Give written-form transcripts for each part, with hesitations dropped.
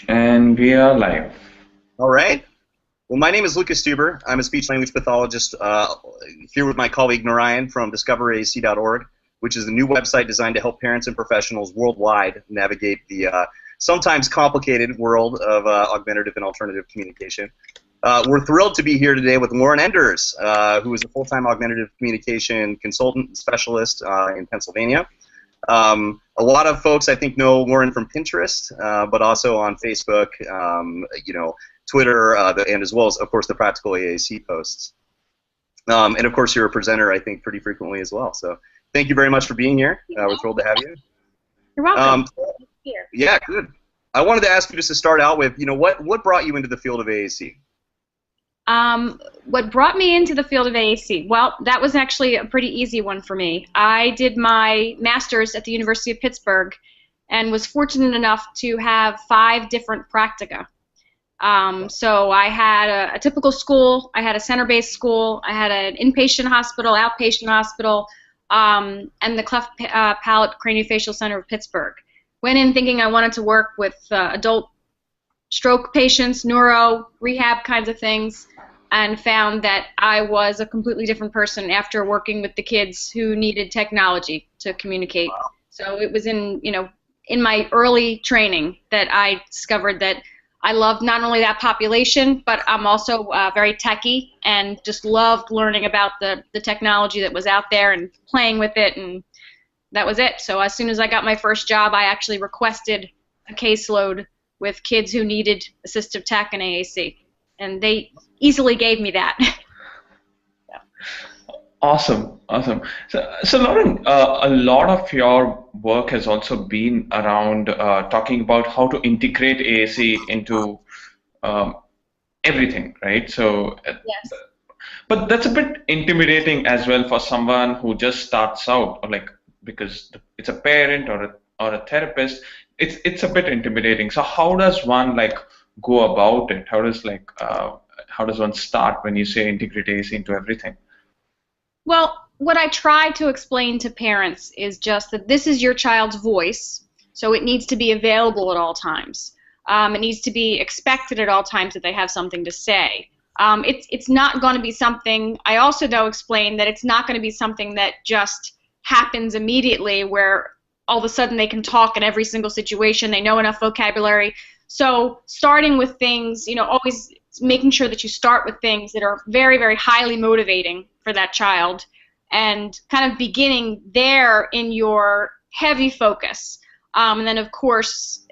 And we are live. All right. Well, my name is Lucas Stuber. I'm a speech-language pathologist here with my colleague Narayan from discoveraac.org, which is a new website designed to help parents and professionals worldwide navigate the sometimes complicated world of augmentative and alternative communication. We're thrilled to be here today with Lauren Enders, who is a full-time augmentative communication consultant and specialist in Pennsylvania. A lot of folks, I think, know Lauren from Pinterest, but also on Facebook, Twitter, and as well as, of course, the Practical AAC posts. And, of course, you're a presenter, I think, pretty frequently as well. So thank you very much for being here. We're thrilled to have you. You're welcome. Here. Yeah, good. I wanted to ask you just to start out with, what brought you into the field of AAC? What brought me into the field of AAC? Well, that was actually a pretty easy one for me. I did my master's at the University of Pittsburgh and was fortunate enough to have 5 different practica. So I had a typical school, I had a center-based school, I had an inpatient hospital, outpatient hospital, and the Cleft Palate Craniofacial Center of Pittsburgh. Went in thinking I wanted to work with adult stroke patients, neuro, rehab kinds of things, and found that I was a completely different person after working with the kids who needed technology to communicate. Wow. So it was in my early training that I discovered that I loved not only that population, but I'm also very techy and just loved learning about the technology that was out there and playing with it, and that was it. So as soon as I got my first job, I actually requested a caseload with kids who needed assistive tech and AAC, and they easily gave me that. Awesome, awesome. So Lauren, a lot of your work has also been around talking about how to integrate AAC into everything, right? So, Yes. but that's a bit intimidating as well for someone who just starts out, or like because it's a parent or a therapist. It's a bit intimidating. So how does one go about it? How does one start when you say integrate AAC into everything? Well, what I try to explain to parents is just that this is your child's voice, so it needs to be available at all times. It needs to be expected at all times that they have something to say. It's not going to be something, I also though explain that it's not going to be something that just happens immediately where all of a sudden they can talk in every single situation, they know enough vocabulary. So starting with things, always making sure that you start with things that are very, very highly motivating for that child and kind of beginning there in your heavy focus. And then, of course,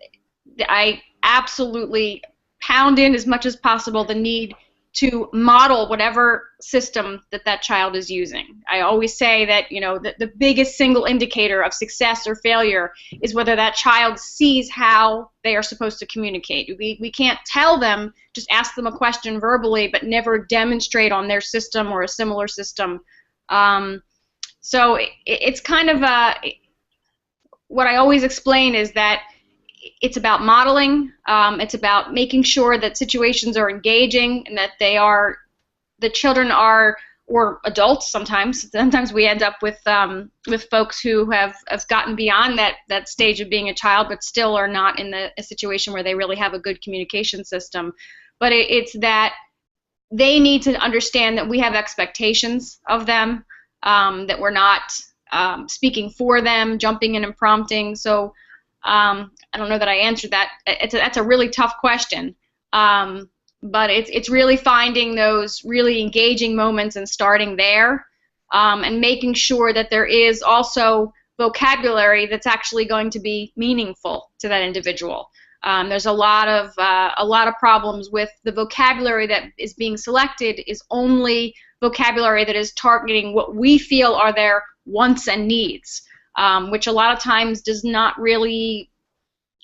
I absolutely pound in as much as possible the need to model whatever system that child is using. I always say that, the biggest single indicator of success or failure is whether that child sees how they are supposed to communicate. We can't tell them, just ask them a question verbally, but never demonstrate on their system or a similar system. So it's kind of what I always explain is that it's about modeling. It's about making sure that situations are engaging and that the children are, or adults sometimes. Sometimes we end up with folks who have gotten beyond that stage of being a child, but still are not in a situation where they really have a good communication system. But it's that they need to understand that we have expectations of them, that we're not speaking for them, jumping in and prompting. So I don't know that I answered that. That's a really tough question, but it's really finding those really engaging moments and starting there, and making sure that there is also vocabulary that's actually going to be meaningful to that individual. There's a lot of problems with the vocabulary that is being selected is only vocabulary that is targeting what we feel are their wants and needs, which a lot of times does not really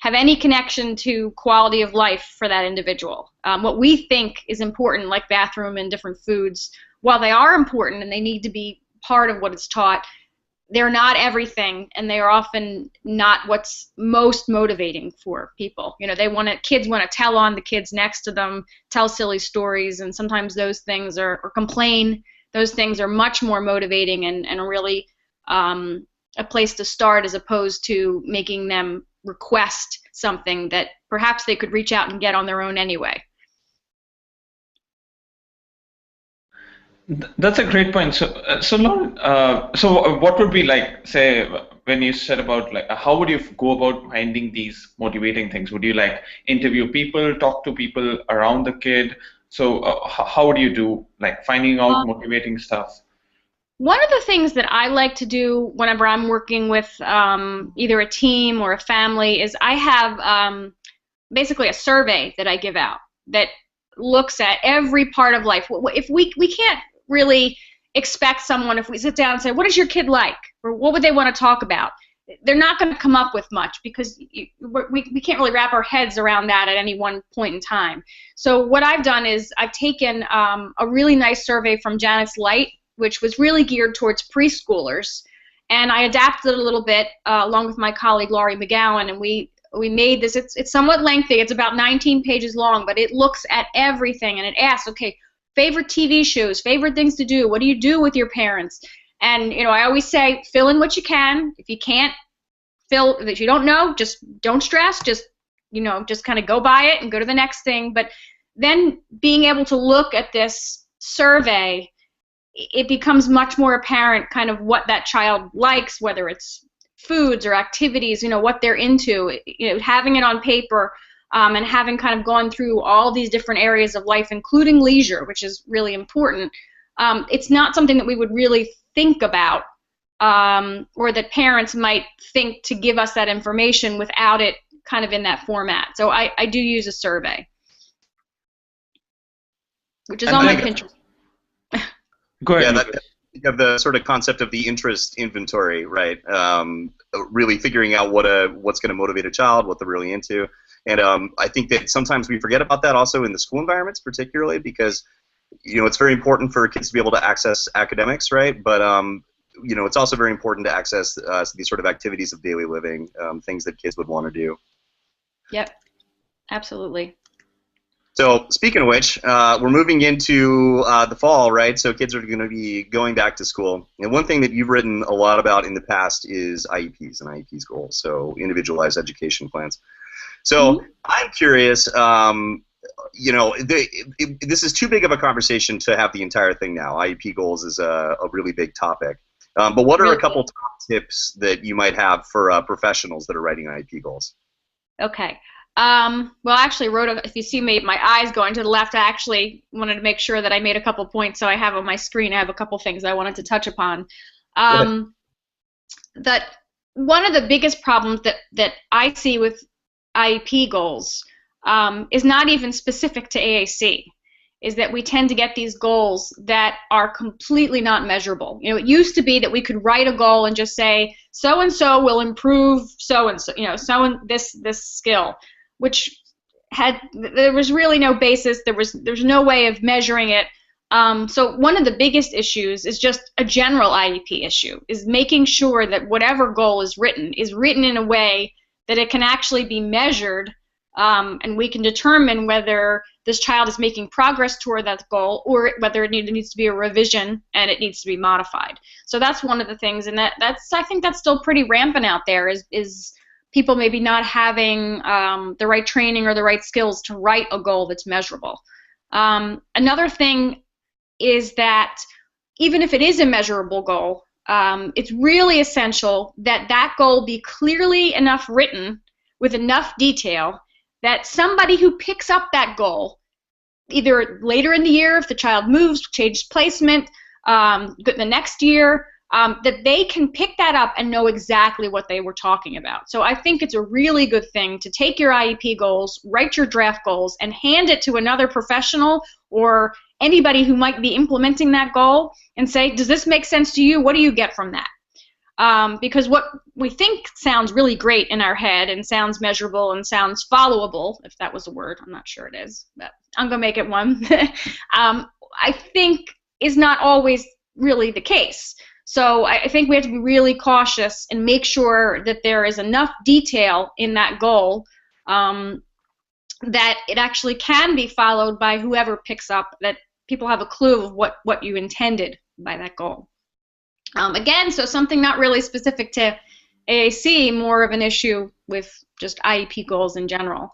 have any connection to quality of life for that individual. What we think is important, like bathroom and different foods, while they are important and they need to be part of what is taught, they're not everything, and they are often not what's most motivating for people. Kids want to tell on the kids next to them, tell silly stories, and sometimes those things or complain. Those things are much more motivating and really a place to start, as opposed to making them request something that perhaps they could reach out and get on their own anyway. That's a great point. So Lauren, so what would be like, say, when you said about like, how would you go about finding these motivating things? Would you like interview people, talk to people around the kid? So how would you do like finding out motivating stuff? One of the things that I like to do whenever I'm working with either a team or a family is I have basically a survey that I give out that looks at every part of life. If we can't really expect someone, if we sit down and say, what is your kid like? Or what would they want to talk about? They're not going to come up with much because we can't really wrap our heads around that at any one point in time. So what I've done is I've taken a really nice survey from Janet's Light, which was really geared towards preschoolers, and I adapted it a little bit along with my colleague Laurie McGowan, and we made this. It's somewhat lengthy. It's about 19 pages long, but it looks at everything, and it asks, okay, favorite TV shows, favorite things to do, what do you do with your parents? And I always say, fill in what you can. If you can't if you don't know, just don't stress. Just kind of go by it and go to the next thing. But then being able to look at this survey, it becomes much more apparent kind of what that child likes, whether it's foods or activities, what they're into. Having it on paper and having kind of gone through all these different areas of life, including leisure, which is really important. It's not something that we would really think about or that parents might think to give us that information without it kind of in that format. So I do use a survey, which is on my Pinterest. Go ahead. Yeah, you have the sort of concept of the interest inventory, right? Really figuring out what's going to motivate a child, what they're really into. And I think that sometimes we forget about that also in the school environments, particularly because it's very important for kids to be able to access academics, right? But it's also very important to access these sort of activities of daily living, things that kids would want to do. Yep, absolutely. So speaking of which, we're moving into the fall, right? So kids are going to be going back to school. And one thing that you've written a lot about in the past is IEPs and IEPs goals, so individualized education plans. So I'm curious, this is too big of a conversation to have the entire thing now. IEP goals is a really big topic. But what are a couple top tips that you might have for professionals that are writing IEP goals? Okay. Well, I actually if you see my eyes going to the left, I actually wanted to make sure that I made a couple points, so I have on my screen, I have a couple things I wanted to touch upon. That one of the biggest problems that I see with IEP goals is not even specific to AAC, is that we tend to get these goals that are completely not measurable. It used to be that we could write a goal and just say, so-and-so will improve so-and-so, this skill, which there was really no basis, there's no way of measuring it. So one of the biggest issues is just a general IEP issue, is making sure that whatever goal is written in a way that it can actually be measured, and we can determine whether this child is making progress toward that goal or whether it needs to be a revision and it needs to be modified. So that's one of the things, and I think that's still pretty rampant out there, is people maybe not having the right training or the right skills to write a goal that's measurable. Another thing is that even if it is a measurable goal, it's really essential that that goal be clearly enough written with enough detail that somebody who picks up that goal, either later in the year if the child moves, changes placement, the next year, that they can pick that up and know exactly what they were talking about. So I think it's a really good thing to take your IEP goals, write your draft goals, and hand it to another professional or anybody who might be implementing that goal and say, does this make sense to you? What do you get from that? Because what we think sounds really great in our head and sounds measurable and sounds followable, if that was a word, I'm not sure it is, but I'm going to make it one, I think is not always really the case. So I think we have to be really cautious and make sure that there is enough detail in that goal that it actually can be followed by whoever picks up, that people have a clue of what you intended by that goal. Again, so something not really specific to AAC, more of an issue with just IEP goals in general.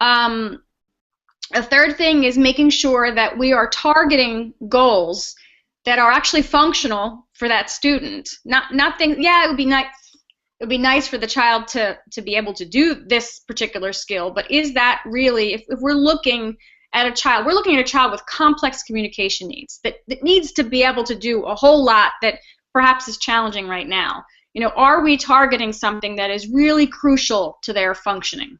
A third thing is making sure that we are targeting goals that are actually functional for that student. Not things, yeah, it would be nice. It would be nice for the child to be able to do this particular skill, but is that really, if we're looking at a child, we're looking at a child with complex communication needs that needs to be able to do a whole lot that perhaps is challenging right now. Are we targeting something that is really crucial to their functioning?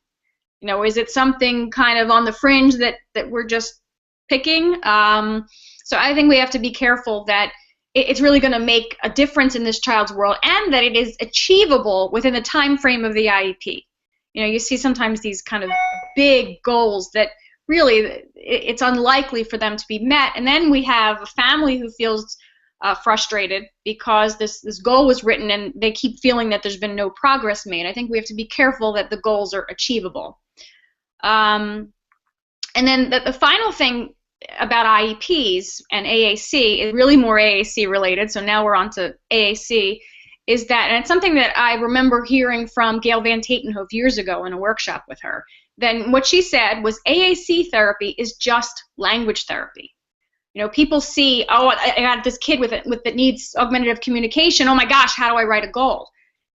Is it something kind of on the fringe that we're just picking? So I think we have to be careful that it's really going to make a difference in this child's world and that it is achievable within the time frame of the IEP. You see sometimes these kind of big goals that really it's unlikely for them to be met, and then we have a family who feels frustrated because this goal was written and they keep feeling that there's been no progress made. I think we have to be careful that the goals are achievable. And then the final thing about IEPs and AAC is really more AAC related, so now we're on to AAC, is that, and it's something that I remember hearing from Gail Van Tatenhove years ago in a workshop with her, then what she said was AAC therapy is just language therapy. People see, oh, I got this kid that needs augmentative communication, oh my gosh, how do I write a goal?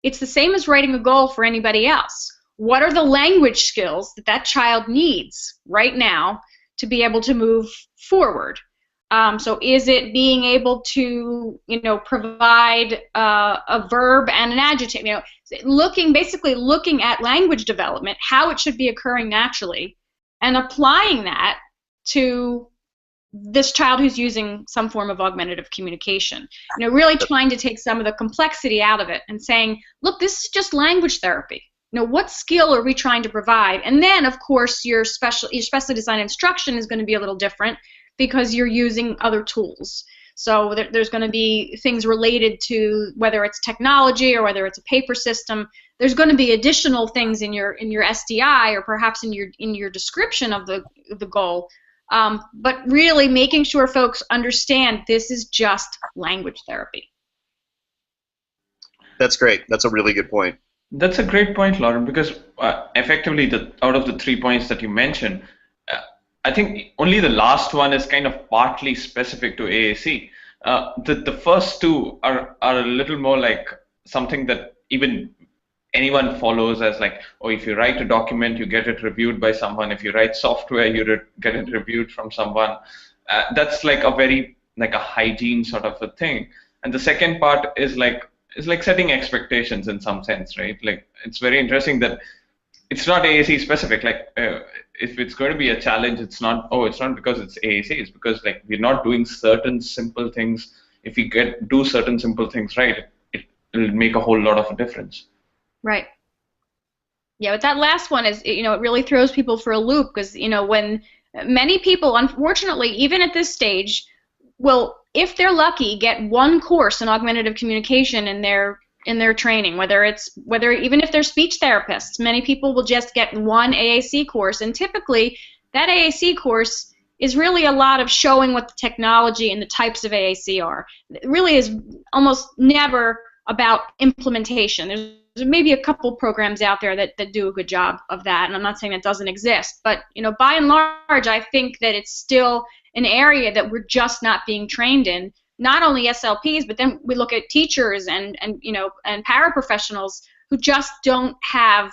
It's the same as writing a goal for anybody else. What are the language skills that child needs right now to be able to move forward? So is it being able to, provide a verb and an adjective? Basically looking at language development, how it should be occurring naturally, and applying that to this child who's using some form of augmentative communication. Really trying to take some of the complexity out of it and saying, look, this is just language therapy. What skill are we trying to provide? And then, of course, your specially designed instruction is going to be a little different because you're using other tools. So there's going to be things related to whether it's technology or whether it's a paper system. There's going to be additional things in your SDI or perhaps in your description of the goal. But really making sure folks understand this is just language therapy. That's great. That's a really good point. That's a great point, Lauren, because effectively, out of the 3 points that you mentioned, I think only the last one is kind of partly specific to AAC. The first two are a little more like something that even anyone follows as like, oh, if you write a document, you get it reviewed by someone. If you write software, you get it reviewed from someone. That's like a hygiene sort of a thing. And the second part is like setting expectations in some sense, right? Like it's very interesting that it's not AAC specific. Like if it's going to be a challenge, it's not because it's AAC. It's because like we're not doing certain simple things. If we do certain simple things right, it will make a whole lot of a difference. Right. Yeah, but that last one is, it really throws people for a loop because, when many people, unfortunately, even at this stage, will, if they're lucky, get one course in augmentative communication in their training, even if they're speech therapists, many people will just get one AAC course, and typically that AAC course is really a lot of showing what the technology and the types of AAC are. It really is almost never about implementation. There's maybe a couple programs out there that do a good job of that, and I'm not saying that doesn't exist, but by and large, I think that it's still an area that we're just not being trained in. Not only SLPs, but then we look at teachers and paraprofessionals who just don't have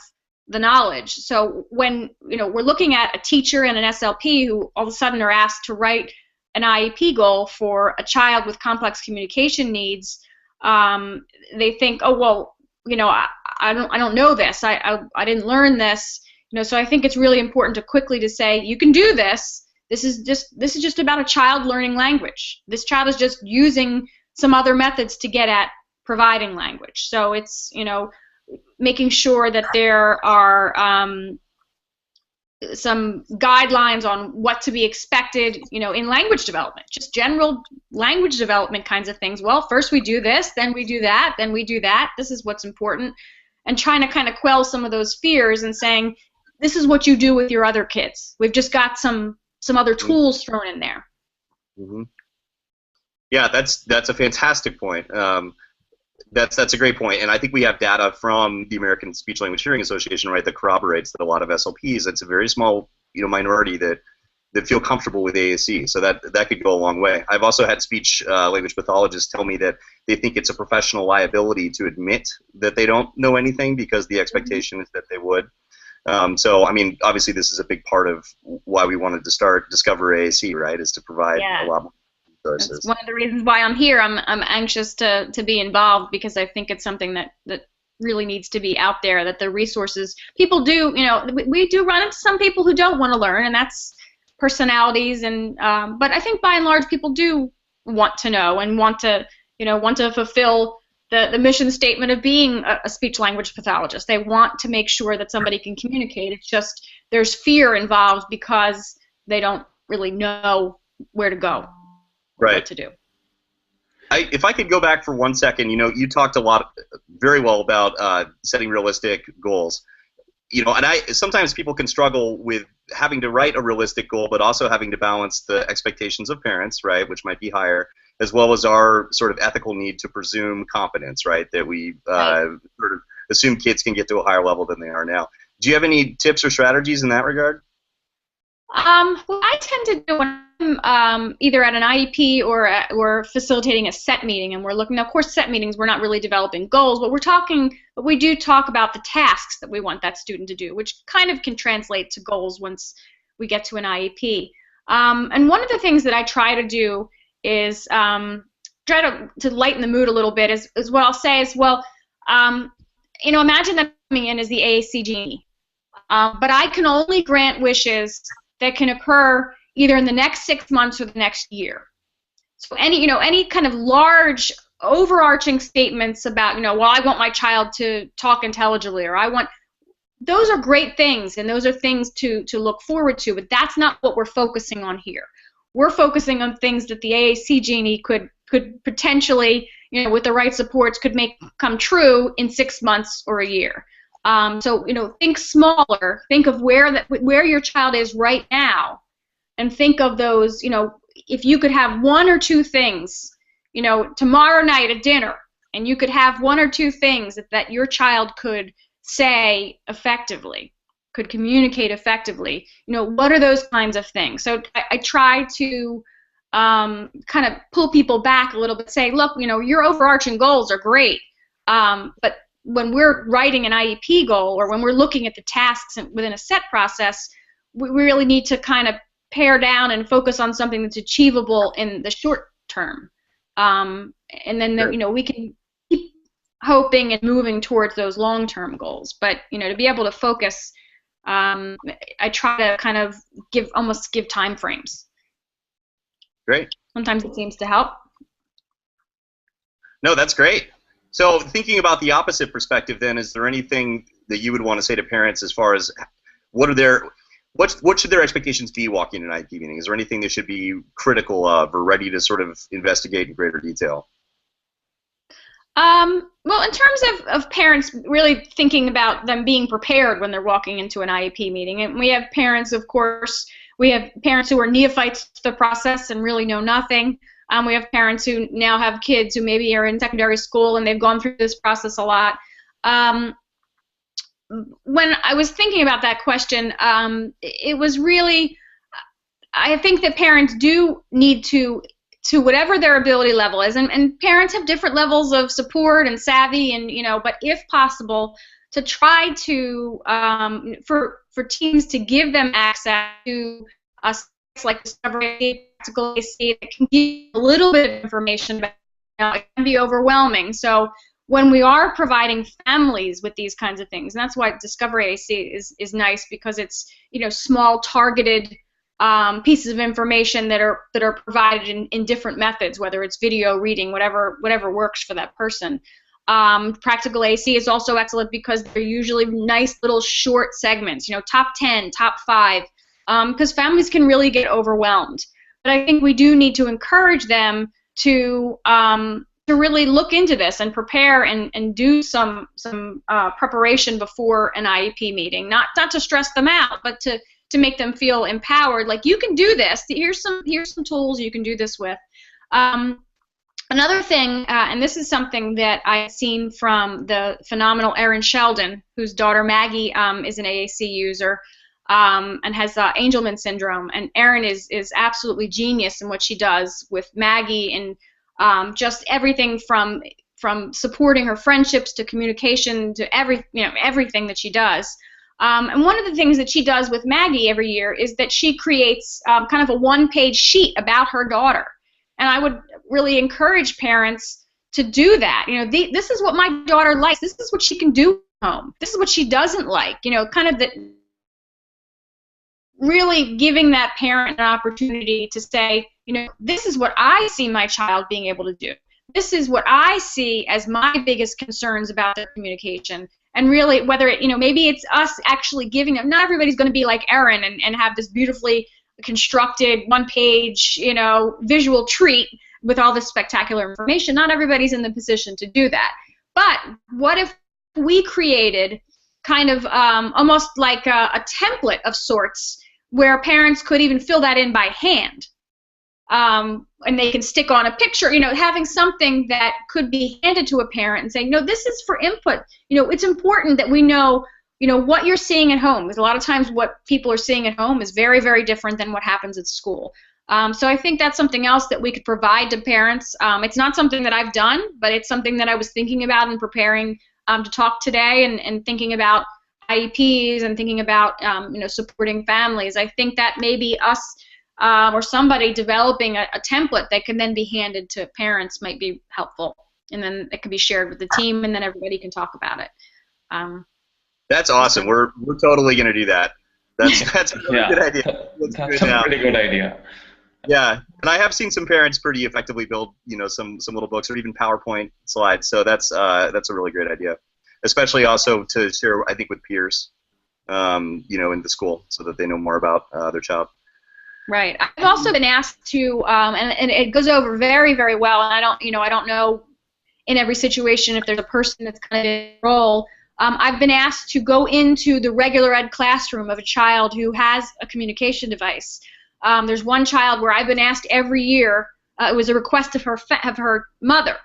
the knowledge. So when we're looking at a teacher and an SLP who all of a sudden are asked to write an IEP goal for a child with complex communication needs, they think, oh well, I don't know this. I didn't learn this. So I think it's really important to say you can do this. This is just about a child learning language. This child is just using some other methods to get at providing language. So it's making sure that there are some guidelines on what to be expected, in language development, just general language development kinds of things. Well, first we do this, then we do that, then we do that. This is what's important, and trying to kind of quell some of those fears and saying, this is what you do with your other kids. We've just got some other tools thrown in there. Mm-hmm. Yeah, that's a fantastic point. That's a great point, and I think we have data from the American Speech Language Hearing Association, right, that corroborates that a lot of SLPs, it's a very small, minority that feel comfortable with AAC, so that could go a long way. I've also had speech language pathologists tell me that they think it's a professional liability to admit that they don't know anything because the expectation is that they would. So, I mean, obviously this is a big part of why we wanted to start Discover AAC, right, is to provide a lot more resources. That's one of the reasons why I'm here. I'm anxious to be involved because I think it's something that really needs to be out there, that the resources, people do, we do run into some people who don't want to learn, and that's personalities, and but I think by and large people do want to know and want to fulfill the mission statement of being a speech language pathologist. They want to make sure that somebody can communicate. It's just there's fear involved because they don't really know where to go, what to do. If I could go back for 1 second, you talked a lot, very well about setting realistic goals. And sometimes people can struggle with having to write a realistic goal, but also having to balance the expectations of parents, right, which might be higher, as well as our sort of ethical need to presume competence, right, that we sort of assume kids can get to a higher level than they are now. Do you have any tips or strategies in that regard? Well, I tend to do when I'm either at an IEP or facilitating a set meeting, and we're looking. Of course, set meetings we're not really developing goals, but we do talk about the tasks that we want that student to do, which kind of can translate to goals once we get to an IEP. And one of the things that I try to do is try to lighten the mood a little bit. Is what I'll say is, well, imagine that coming in as the AAC genie, but I can only grant wishes that can occur either in the next 6 months or the next year. So any kind of large overarching statements about, well, I want my child to talk intelligibly, or those are great things, and those are things to look forward to, but that's not what we're focusing on here. We're focusing on things that the AAC genie could potentially, with the right supports, could make come true in 6 months or a year. So think smaller. Think of where your child is right now, and think of those. If you could have one or two things, tomorrow night at dinner, and you could have one or two things that your child could say effectively, could communicate effectively. What are those kinds of things? So I try to kind of pull people back a little bit, say, look, your overarching goals are great, but when we're writing an IEP goal, or when we're looking at the tasks within a set process, we really need to kind of pare down and focus on something that's achievable in the short term. And then we can keep hoping and moving towards those long-term goals. But to be able to focus, I try to kind of almost give time frames. Great. Sometimes it seems to help. No, that's great. So thinking about the opposite perspective, then, is there anything that you would want to say to parents as far as what should their expectations be walking into an IEP meeting? Is there anything they should be critical of or ready to sort of investigate in greater detail? Well, in terms of parents really thinking about them being prepared when they're walking into an IEP meeting, and we have parents, of course, we have parents who are neophytes to the process and really know nothing. We have parents who now have kids who maybe are in secondary school and they've gone through this process a lot. When I was thinking about that question, it was really, I think that parents do need to whatever their ability level is, and parents have different levels of support and savvy, and but if possible, to try to for teams to give them access to sites like Discovery, Practical AAC, that can give a little bit of information, but it can be overwhelming. So when we are providing families with these kinds of things, and that's why Discover AAC is nice, because it's small targeted pieces of information that are provided in different methods, whether it's video, reading, whatever works for that person. Practical AAC is also excellent because they're usually nice little short segments, top 10, top 5, because families can really get overwhelmed. But I think we do need to encourage them to really look into this and prepare and do some preparation before an IEP meeting. Not to stress them out, but to make them feel empowered. Like, you can do this. Here's some tools you can do this with. Another thing, and this is something that I've seen from the phenomenal Erin Sheldon, whose daughter Maggie is an AAC user and has Angelman syndrome. And Erin is absolutely genius in what she does with Maggie, and just everything from supporting her friendships to communication to everything that she does. And one of the things that she does with Maggie every year is that she creates kind of a one-page sheet about her daughter. And I would really encourage parents to do that. This is what my daughter likes. This is what she can do at home. This is what she doesn't like. Kind of really giving that parent an opportunity to say, this is what I see my child being able to do. This is what I see as my biggest concerns about their communication. And really, whether maybe it's us actually giving them. Not everybody's going to be like Erin and have this beautifully constructed one-page, visual treat with all this spectacular information. Not everybody's in the position to do that. But what if we created kind of almost like a template of sorts where parents could even fill that in by hand, and they can stick on a picture, having something that could be handed to a parent and saying, no, this is for input. It's important that we know what you're seeing at home, because a lot of times what people are seeing at home is very, very different than what happens at school. So I think that's something else that we could provide to parents. It's not something that I've done, but it's something that I was thinking about and preparing to talk today, and thinking about IEPs and thinking about supporting families. I think that maybe us or somebody developing a template that can then be handed to parents might be helpful, and then it can be shared with the team, and then everybody can talk about it. That's awesome. We're totally going to do that. That's a really good idea. That's a pretty good idea. Yeah, and I have seen some parents pretty effectively build, some little books or even PowerPoint slides. So that's a really great idea, especially also to share, I think, with peers, in the school, so that they know more about their child. Right. I've also been asked to, and it goes over very, very well. And I don't know in every situation if there's a person that's kind of in a role. I've been asked to go into the regular ed classroom of a child who has a communication device. There's one child where I've been asked every year. It was a request of her mother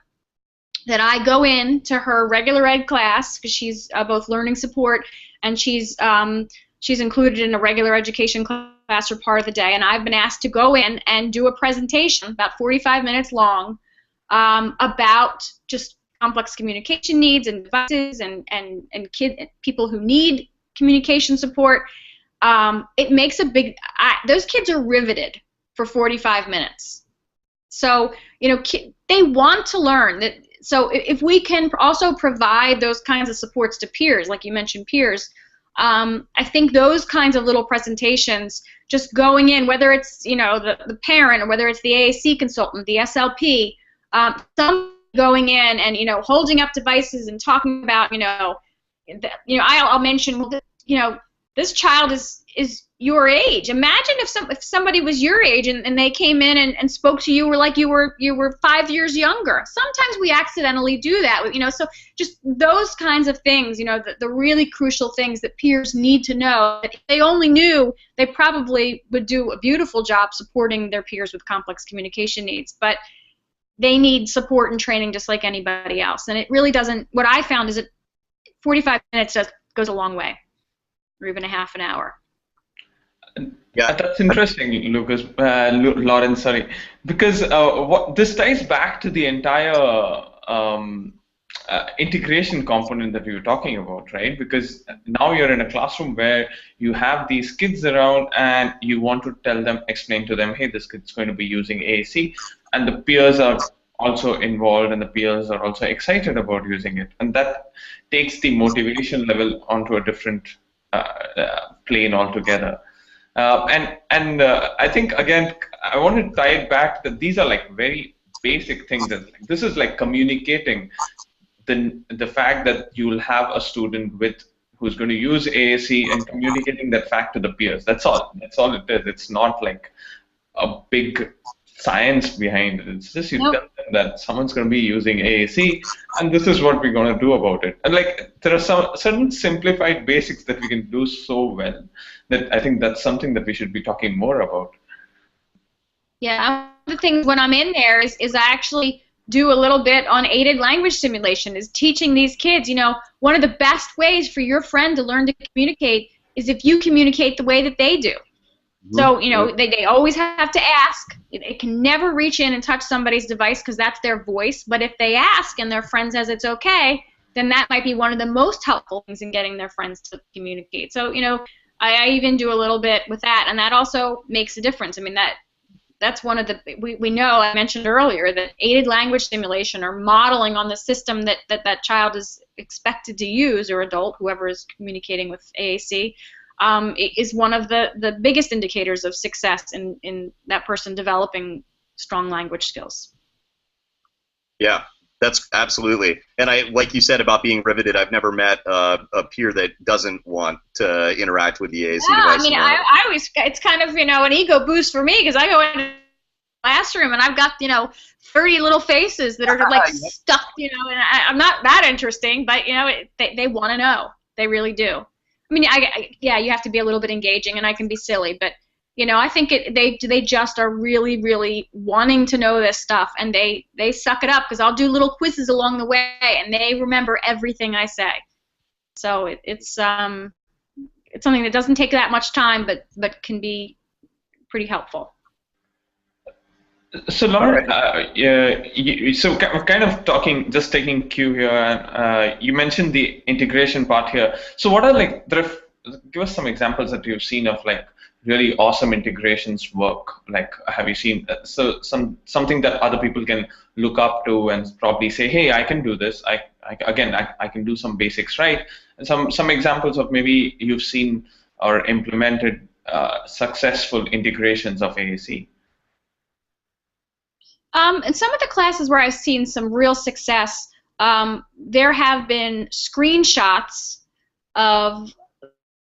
that I go into her regular ed class, because she's both learning support and she's included in a regular education class for part of the day. And I've been asked to go in and do a presentation about 45 minutes long about just complex communication needs and devices and people who need communication support. It makes a big. Those kids are riveted for 45 minutes. So they want to learn that. So if we can also provide those kinds of supports to peers, like you mentioned, peers, I think those kinds of little presentations, just going in, whether it's the parent or whether it's the AAC consultant, the SLP, some going in and holding up devices and talking about I'll mention, well, this child is your age. Imagine if somebody was your age and they came in and spoke to you like you were 5 years younger. Sometimes we accidentally do that, so just those kinds of things, the really crucial things that peers need to know, that if they only knew, they probably would do a beautiful job supporting their peers with complex communication needs. But they need support and training just like anybody else. And it really doesn't, what I found is that 45 minutes goes a long way, or even a half an hour. Yeah, that's interesting, Lawrence, sorry. Because this ties back to the entire integration component that we were talking about, right? Because now you're in a classroom where you have these kids around and you want to explain to them, hey, this kid's going to be using AAC, and the peers are also involved and the peers are also excited about using it. And that takes the motivation level onto a different plane altogether. And I think, again, I want to tie it back that these are like very basic things. This is like communicating the fact that you will have a student who's going to use AAC and communicating that fact to the peers. That's all. That's all it is. It's not like a big science behind it. It's just you tell them that someone's going to be using AAC, and this is what we're going to do about it. And like there are some certain simplified basics that we can do so well that I think that's something that we should be talking more about. Yeah, one of the things when I'm in there is I actually do a little bit on aided language stimulation, is teaching these kids, one of the best ways for your friend to learn to communicate is if you communicate the way that they do. So, they always have to ask. It can never reach in and touch somebody's device because that's their voice. But if they ask and their friend says it's okay, then that might be one of the most helpful things in getting their friends to communicate. So, I even do a little bit with that, and that also makes a difference. I mean, that's one of the, we know, I mentioned earlier, that aided language stimulation, or modeling on the system that child is expected to use, or adult, whoever is communicating with AAC, is one of the biggest indicators of success in that person developing strong language skills. Yeah, that's absolutely. And like you said about being riveted, I've never met a peer that doesn't want to interact with the AAC device. I mean, I always, it's kind of, an ego boost for me, because I go into the classroom and I've got, 30 little faces that are like stuck, and I'm not that interesting, but, they want to know. They really do. I mean, yeah, you have to be a little bit engaging, and I can be silly, but I think they just are really, really wanting to know this stuff, and they suck it up, because I'll do little quizzes along the way, and they remember everything I say. So it's something that doesn't take that much time, but can be pretty helpful. So Lauren, so kind of just taking cue here, you mentioned the integration part here. So what are give us some examples that you've seen of really awesome integrations work. Have you seen something that other people can look up to and probably say, hey, I can do this. I can do some basics right. And some examples of maybe you've seen or implemented successful integrations of AAC. In some of the classes where I've seen some real success, there have been screenshots of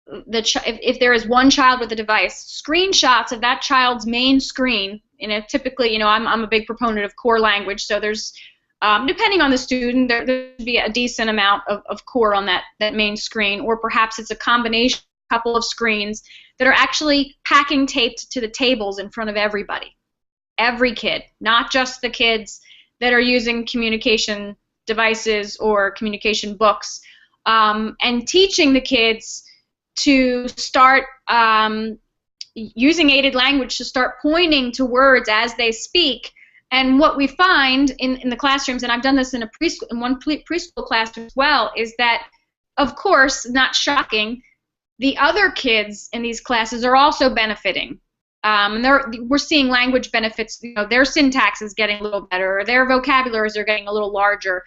if there is one child with a device, screenshots of that child's main screen. Typically, I'm a big proponent of core language, so there's, depending on the student, there should be a decent amount of core on that main screen, or perhaps it's a combination, couple of screens that are actually packing taped to the tables in front of everybody. Every kid, not just the kids that are using communication devices or communication books, and teaching the kids to start using aided language, to start pointing to words as they speak. And what we find in the classrooms, and I've done this in one preschool class as well, is that, of course, not shocking, the other kids in these classes are also benefiting. We're seeing language benefits. Their syntax is getting a little better, or their vocabularies are getting a little larger,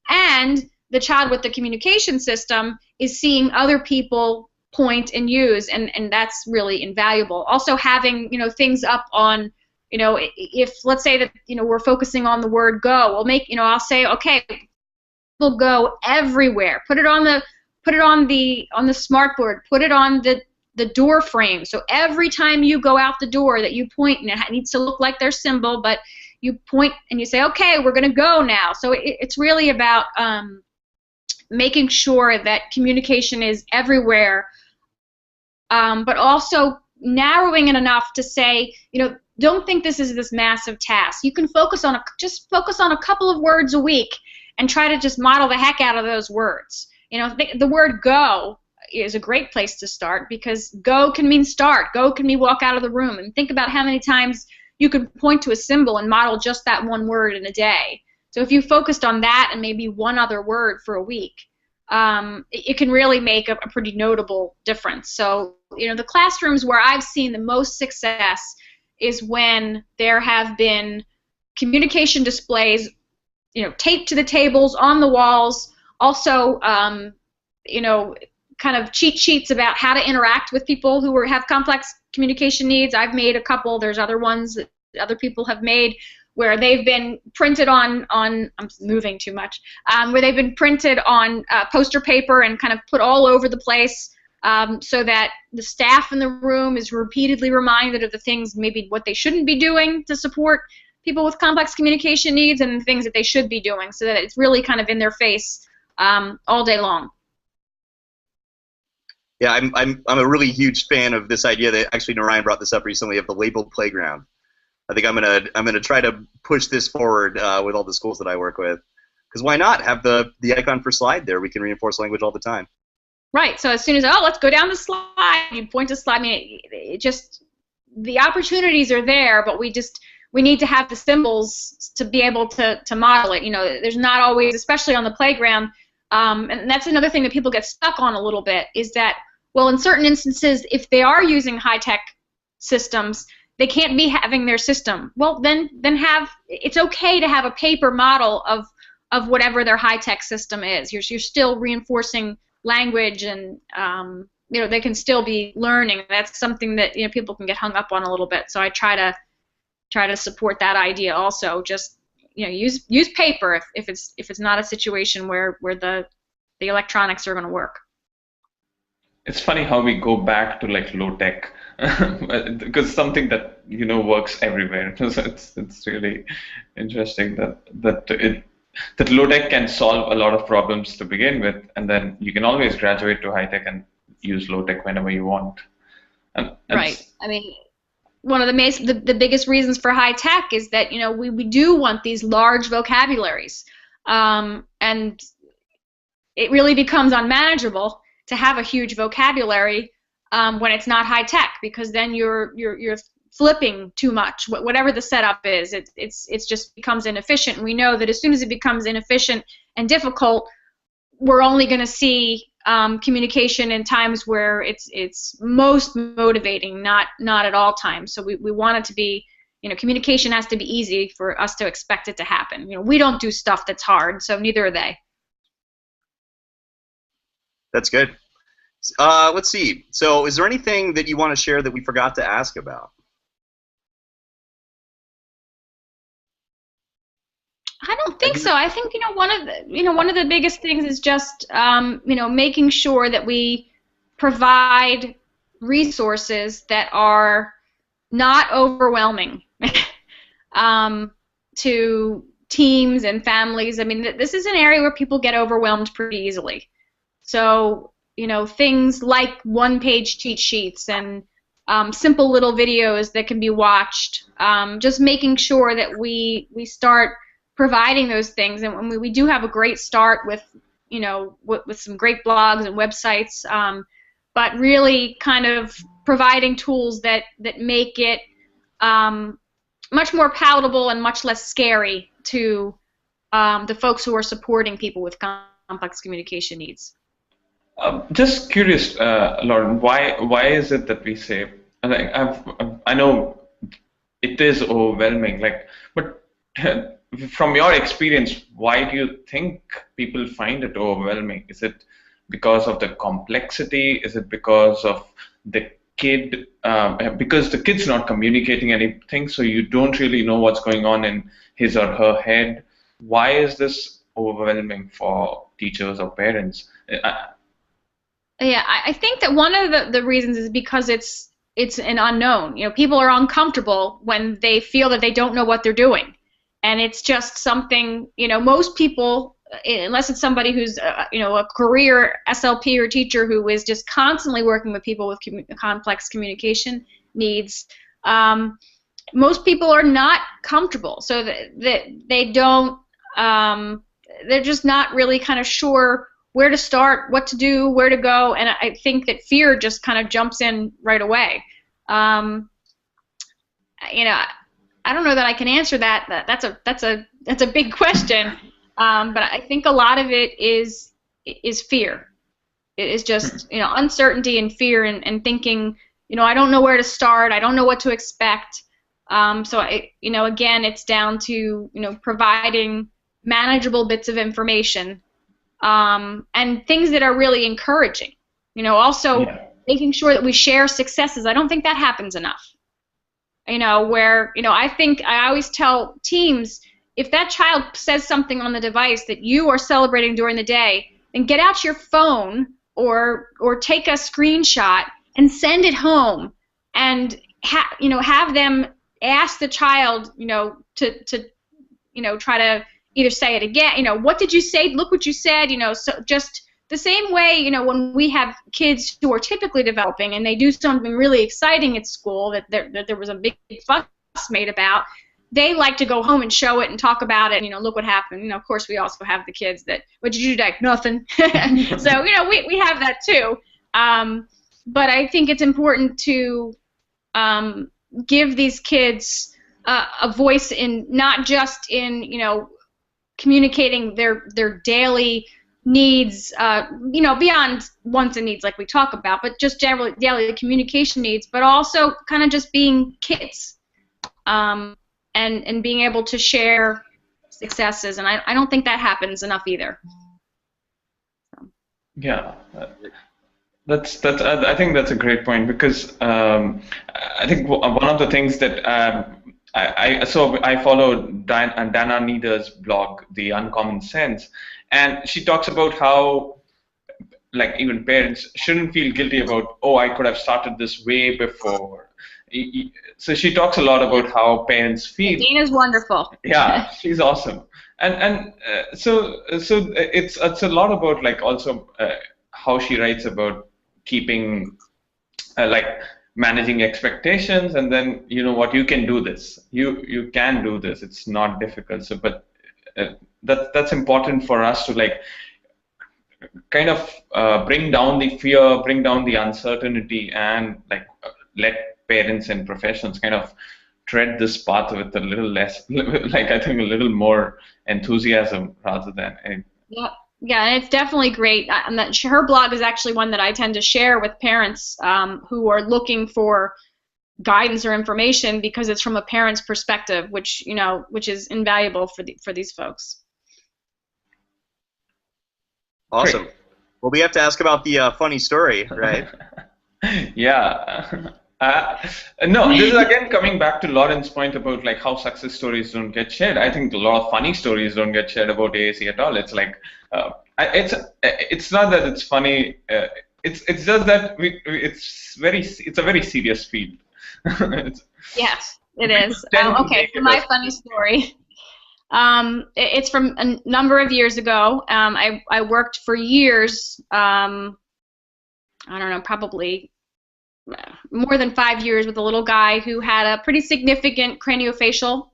and the child with the communication system is seeing other people point and use, and that's really invaluable. Also, having things up on, if let's say that we're focusing on the word go, I'll say, okay, we'll go everywhere. Put it on the smart board. Put it on the door frame. So every time you go out the door that you point, and it needs to look like their symbol, but you point and you say, okay, we're going to go now. So it's really about making sure that communication is everywhere, but also narrowing it enough to say, don't think this is this massive task. You can focus on a couple of words a week and try to just model the heck out of those words. The word go is a great place to start, because go can mean start. Go can mean walk out of the room. And think about how many times you could point to a symbol and model just that one word in a day. So if you focused on that and maybe one other word for a week, it can really make a pretty notable difference. So, the classrooms where I've seen the most success is when there have been communication displays, taped to the tables, on the walls, also, kind of cheat sheets about how to interact with people who have complex communication needs. I've made a couple. There's other ones that other people have made where they've been printed on I'm moving too much, where they've been printed on poster paper and kind of put all over the place, so that the staff in the room is repeatedly reminded of the things, maybe what they shouldn't be doing to support people with complex communication needs, and the things that they should be doing, so that it's really kind of in their face all day long. Yeah, I'm a really huge fan of this idea that actually Narayan brought this up recently, of the labeled playground. I think I'm gonna try to push this forward with all the schools that I work with. Because why not have the icon for slide there? We can reinforce language all the time. Right. So as soon as, oh, let's go down the slide, you point to slide. I mean, it just, the opportunities are there, but we need to have the symbols to be able to model it. You know, there's not always, especially on the playground, and that's another thing that people get stuck on a little bit, is that, well, in certain instances, if they are using high-tech systems, they can't be having their system. Well, then it's okay to have a paper model of whatever their high-tech system is. You're still reinforcing language, and you know, they can still be learning. That's something that, you know, people can get hung up on a little bit. So I try to support that idea also. Just, you know, use paper if it's not a situation where the electronics are going to work. It's funny how we go back to like low tech because something that, you know, works everywhere. So it's really interesting that low tech can solve a lot of problems to begin with, and then you can always graduate to high tech and use low tech whenever you want. And right. I mean, one of the biggest reasons for high tech is that, you know, we do want these large vocabularies, and it really becomes unmanageable to have a huge vocabulary when it's not high tech, because then you're flipping too much. Whatever the setup is, it's just becomes inefficient. And we know that as soon as it becomes inefficient and difficult, we're only going to see communication in times where it's most motivating, not at all times. So we want it to be, you know, communication has to be easy for us to expect it to happen. You know, we don't do stuff that's hard, so neither are they. That's good. Let's see. So is there anything that you want to share that we forgot to ask about? I don't think so. I think, you know, one of the biggest things is just you know, making sure that we provide resources that are not overwhelming to teams and families. I mean, this is an area where people get overwhelmed pretty easily. So, you know, things like one-page cheat sheets and simple little videos that can be watched, just making sure that we start providing those things. And we do have a great start with, you know, with some great blogs and websites, but really kind of providing tools that make it much more palatable and much less scary to the folks who are supporting people with complex communication needs. Just curious, Lauren, why is it that we say, like, I know it is overwhelming, like, but from your experience, why do you think people find it overwhelming? Is it because of the complexity? Is it because of the kid? Because the kid's not communicating anything, so you don't really know what's going on in his or her head. Why is this overwhelming for teachers or parents? Yeah, I think that one of the reasons is because it's an unknown. You know, people are uncomfortable when they feel that they don't know what they're doing, and it's just something. You know, most people, unless it's somebody who's you know, a career SLP or teacher who is just constantly working with people with complex communication needs, most people are not comfortable, so that they don't. They're just not really kind of sure where to start, what to do, where to go, and I think that fear just kind of jumps in right away. You know, I don't know that I can answer that. That's a big question, but I think a lot of it is fear. It is just, you know, uncertainty and fear and thinking, you know, I don't know where to start, I don't know what to expect. So you know, again, it's down to, you know, providing manageable bits of information. And things that are really encouraging. You know, also making sure that we share successes. I don't think that happens enough. You know, where, you know, I always tell teams, if that child says something on the device that you are celebrating during the day, then get out your phone or take a screenshot and send it home, and you know, have them ask the child, you know, to you know, try to either say it again, you know, what did you say? Look what you said, you know. So just the same way, you know, when we have kids who are typically developing and they do something really exciting at school that there was a big fuss made about, they like to go home and show it and talk about it. Look what happened. Of course, we also have the kids that, what did you do today? Nothing. So, we have that too. But I think it's important to give these kids a voice in not just in communicating their daily needs, beyond wants and needs like we talk about, but just generally daily communication needs, but also kind of just being kids, and being able to share successes. And I don't think that happens enough either. Yeah. That's. I think that's a great point, because I think one of the things that I follow Dana Nieder's blog, The Uncommon Sense, and she talks about how, like, even parents shouldn't feel guilty about, oh, I could have started this way before. So she talks a lot about how parents feel. Dana's wonderful. Yeah, she's awesome, and so it's a lot about, like, also how she writes about keeping like managing expectations, and then what, you can do this, you can do this, it's not difficult. So but that's important for us to, like, kind of bring down the fear, bring down the uncertainty, and like let parents and professionals kind of tread this path with a little less, like, I think a little more enthusiasm rather than. Yeah, and it's definitely great. Her blog is actually one that I tend to share with parents who are looking for guidance or information, because it's from a parent's perspective, which is invaluable for these folks. Awesome. Great. Well, we have to ask about the funny story, right? Yeah. No, this is again coming back to Lauren's point about, like, how success stories don't get shared. I think a lot of funny stories don't get shared about AAC at all. It's like it's not that it's funny. It's just that it's a very serious field. Yes, it is. Okay, so my funny story. It's from a number of years ago. I worked for years. I don't know, probably more than 5 years, with a little guy who had a pretty significant craniofacial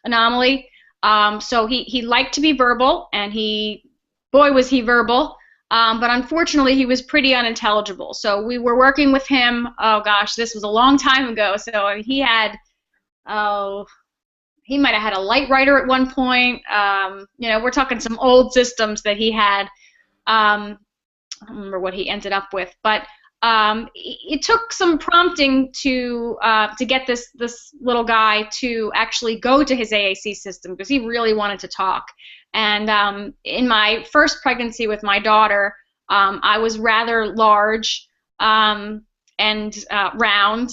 anomaly. So he liked to be verbal, and boy was he verbal, but unfortunately he was pretty unintelligible. So we were working with him, oh gosh, this was a long time ago, so he had, he might have had a light writer at one point. We're talking some old systems that he had. I don't remember what he ended up with, but it took some prompting to get this little guy to actually go to his AAC system, because he really wanted to talk. And in my first pregnancy with my daughter, I was rather large and round,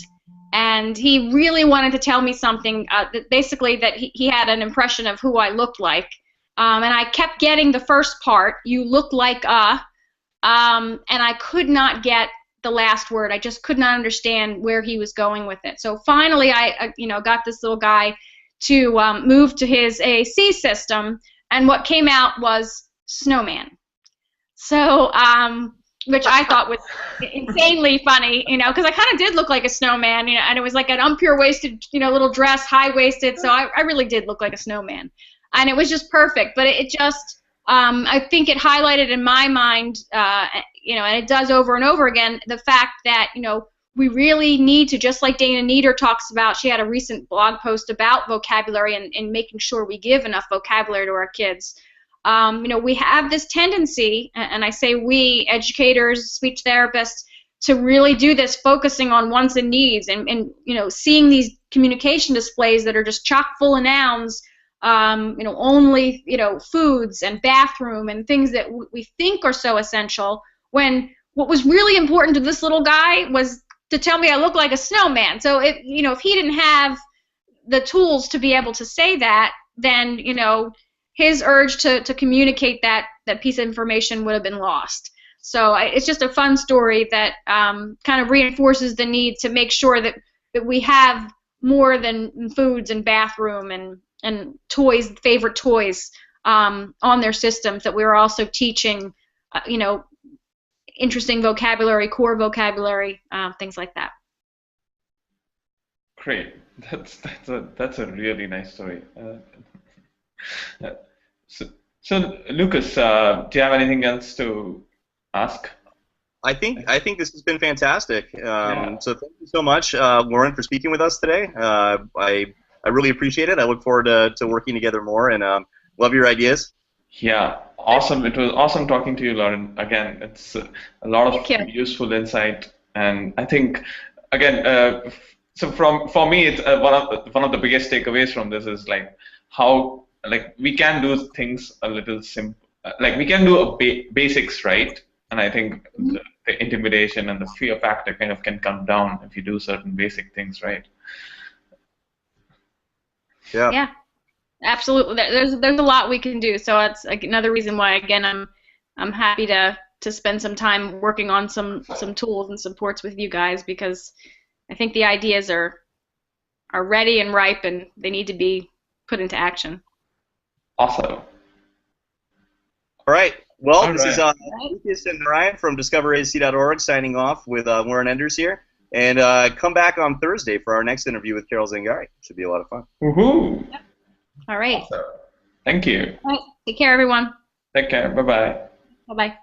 and he really wanted to tell me something, basically that he had an impression of who I looked like. And I kept getting the first part, you look like and I could not get the last word. I just could not understand where he was going with it. So finally, I got this little guy to move to his AAC system, and what came out was snowman. So, which I thought was insanely funny, because I kind of did look like a snowman, and it was like an unpure-waisted, little dress, high-waisted. So I really did look like a snowman, and it was just perfect. But it just I think it highlighted in my mind, and it does over and over again, the fact that, we really need to, just like Dana Nieder talks about, she had a recent blog post about vocabulary and making sure we give enough vocabulary to our kids. We have this tendency, and I say we, educators, speech therapists, to really do this, focusing on wants and needs, and seeing these communication displays that are just chock full of nouns, only, foods and bathroom and things that we think are so essential, when what was really important to this little guy was to tell me I look like a snowman. So if he didn't have the tools to be able to say that, then, his urge to communicate that piece of information would have been lost. So it's just a fun story that kind of reinforces the need to make sure that we have more than foods and bathroom and toys, favorite toys, on their systems, that we were also teaching, interesting vocabulary, core vocabulary, things like that. Great. That's a really nice story. Uh, so, so Lucas, do you have anything else to ask? I think this has been fantastic. Yeah. So thank you so much, Lauren, for speaking with us today. I really appreciate it. I look forward to working together more, and love your ideas. Yeah, awesome. It was awesome talking to you, Lauren. Again, it's a lot Thank of you. useful insight, and I think again, so from for me, it's one of the biggest takeaways from this is like how like we can do things a little simple, like we can do basics right, and I think the intimidation and the fear factor kind of can come down if you do certain basic things right. Yeah. Yeah, absolutely. There's a lot we can do. So it's like another reason why again I'm happy to spend some time working on some tools and supports with you guys because I think the ideas are ready and ripe and they need to be put into action. Awesome. All right. Well, All this is right. Right? Lucas and Ryan from DiscoverAC.org signing off with Lauren Enders here. And come back on Thursday for our next interview with Carol Zangari. Should be a lot of fun. Woohoo! All right. Awesome. Thank you. All right. Take care, everyone. Take care. Bye bye. Bye bye.